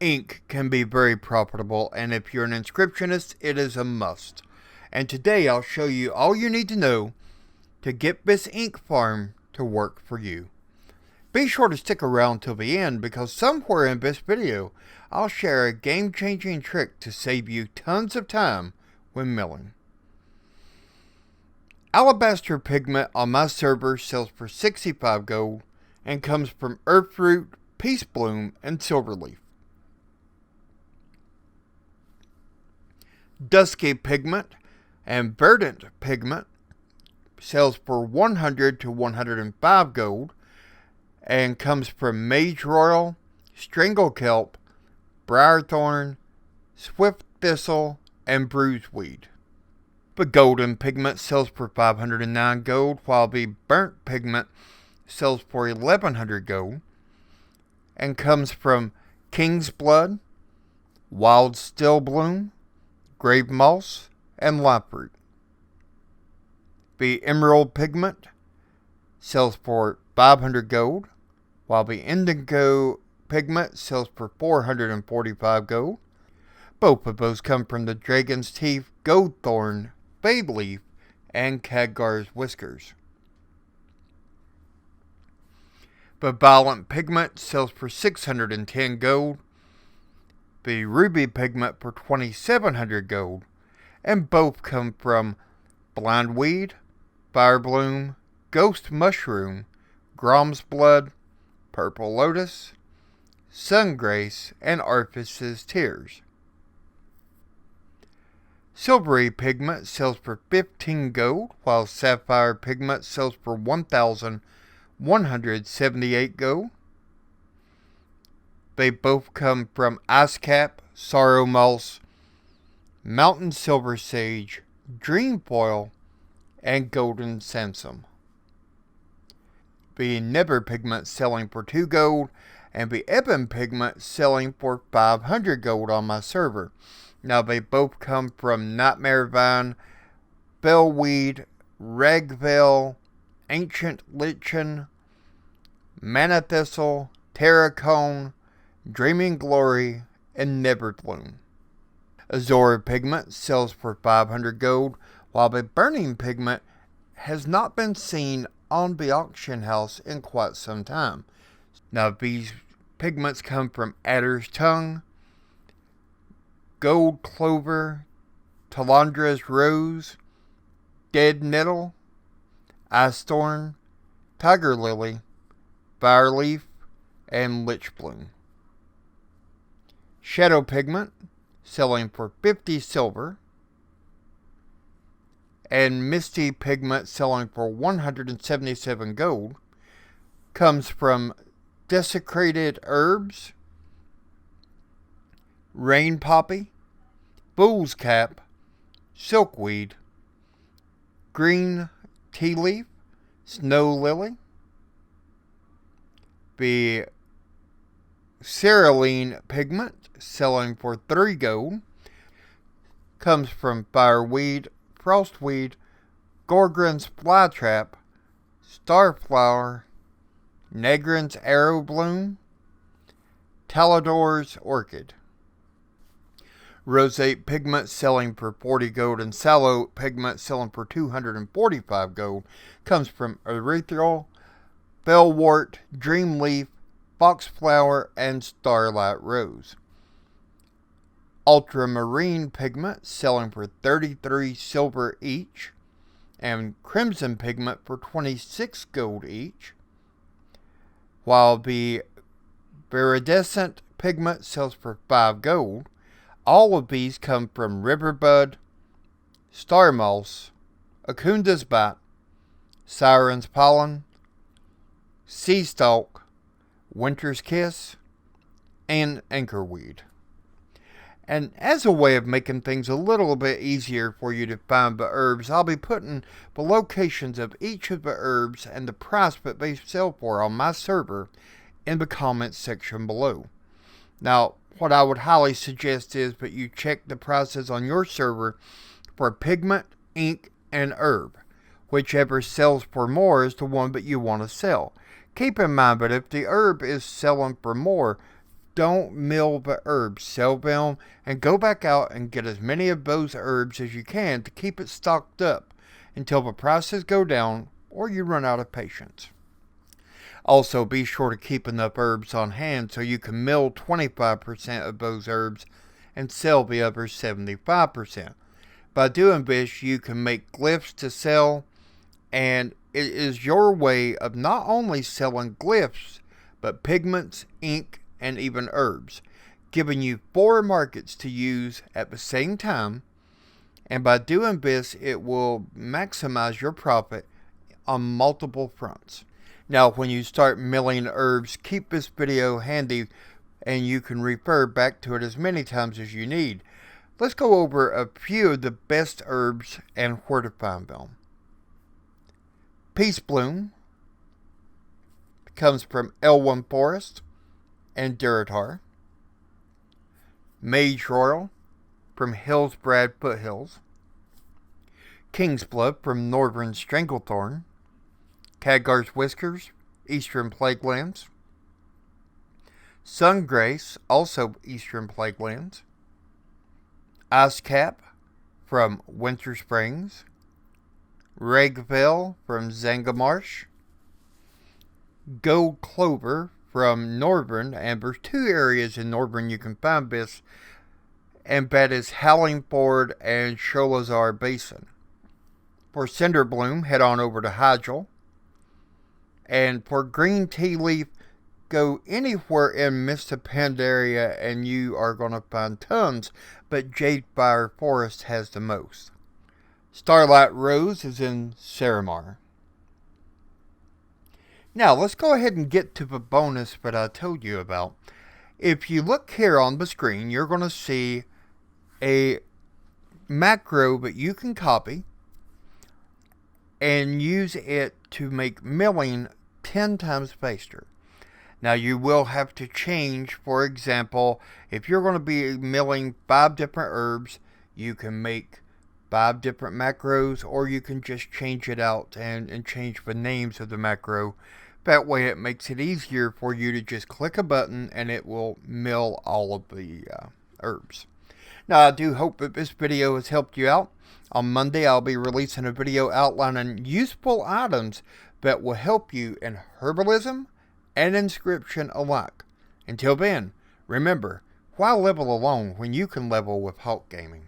ink can be very profitable, and if you're an inscriptionist, it is a must. And today I'll show you all you need to know to get this ink farm to work for you. Be sure to stick around till the end, because somewhere in this video I'll share a game-changing trick to save you tons of time when milling. Alabaster pigment on my server sells for 65 gold and comes from Earthroot, Peace Bloom, and Silverleaf. Dusky pigment and Verdant pigment sells for 100 to 105 gold and comes from Mage Royal, Strangle Kelp, Briarthorn, Swift Thistle, and Bruiseweed. The golden pigment sells for 509 gold, while the burnt pigment sells for 1100 gold and comes from King's Blood, Wild Still Bloom, Grave Moss, and Liferoot. The emerald pigment sells for 500 gold, while the indigo pigment sells for 445 gold. Both of those come from the Dragon's Teeth, Goldthorn, Fade Leaf, and Khadgar's Whiskers. The violet pigment sells for 610 gold, the ruby pigment for 2700 gold, and both come from Blindweed, Firebloom, Ghost Mushroom, Grom's Blood, Purple Lotus, Sungrace, and Arthas's Tears. Silvery pigment sells for 15 gold, while sapphire pigment sells for 1,178 gold. They both come from Icecap, Sorrow Moss, Mountain Silver Sage, Dreamfoil, and Golden Sansom. The Nether pigment selling for 2 gold, and the Ebon pigment selling for 500 gold on my server. Now they both come from Nightmare Vine, Bellweed, Ragveil, Ancient Lichen, Mana Thistle, Terracone, Dreaming Glory, and Neverbloom. Azora pigment sells for 500 gold, while the Burning pigment has not been seen on the auction house in quite some time. Now these pigments come from Adder's Tongue, Gold Clover, Talandra's Rose, Dead Nettle, Ice Thorn, Tiger Lily, Fireleaf, and Lich Bloom. Shadow pigment selling for 50 silver, and Misty pigment selling for 177 gold comes from Desecrated Herbs, Rain Poppy, Bull's Cap, Silkweed, Green Tea Leaf, Snow Lily. The Cerulean pigment selling for 3 gold comes from Fireweed, Frostweed, Gorgon's Flytrap, Starflower, Negrin's Arrow Bloom, Talador's Orchid. Roseate pigment selling for 40 gold and Sallow pigment selling for 245 gold comes from Erythral, Bellwort, Dreamleaf, Foxflower, and Starlight Rose. Ultramarine pigment selling for 33 silver each, and Crimson pigment for 26 gold each, while the Viridescent pigment sells for 5 gold. All of these come from Riverbud, Star Moss, Akunda's Bite, Siren's Pollen, Sea Stalk, Winter's Kiss, and Anchorweed. And as a way of making things a little bit easier for you to find the herbs, I'll be putting the locations of each of the herbs and the price that they sell for on my server in the comments section below. Now, what I would highly suggest is that you check the prices on your server for pigment, ink, and herb. Whichever sells for more is the one that you want to sell. Keep in mind that if the herb is selling for more, don't mill the herbs. Sell them and go back out and get as many of those herbs as you can to keep it stocked up until the prices go down or you run out of patience. Also, be sure to keep enough herbs on hand so you can mill 25% of those herbs and sell the other 75%. By doing this, you can make glyphs to sell, and it is your way of not only selling glyphs, but pigments, ink, and even herbs, giving you 4 markets to use at the same time, and by doing this, it will maximize your profit on multiple fronts. Now, when you start milling herbs, keep this video handy and you can refer back to it as many times as you need. Let's go over a few of the best herbs and where to find them. Peace Bloom comes from Elwyn Forest and Duratar. Mage Royal from Hillsbrad Foothills. King's Blood from Northern Stranglethorn. Khadgar's Whiskers, Eastern Plaguelands. Sungrace, also Eastern Plaguelands. Icecap from Winter Springs. Regvale from Zangamarsh. Gold Clover from Northern, and there's 2 areas in Northern you can find this, and that is Howling Ford and Sholazar Basin. For Cinderbloom, head on over to Hydril. And for Green Tea Leaf, go anywhere in Mr. Pandaria and you are going to find tons, but Jadefire Forest has the most. Starlight Rose is in Saramar. Now, let's go ahead and get to the bonus that I told you about. If you look here on the screen, you're going to see a macro that you can copy and use it to make milling 10 times faster. Now, you will have to change, for example, if you're going to be milling 5 different herbs, you can make 5 different macros, or you can just change it out and change the names of the macro. That way it makes it easier for you to just click a button and it will mill all of the herbs. Now, I do hope that this video has helped you out. On Monday, I'll be releasing a video outlining useful items that will help you in herbalism and inscription alike. Until then, remember, why level alone when you can level with Hawk Gaming?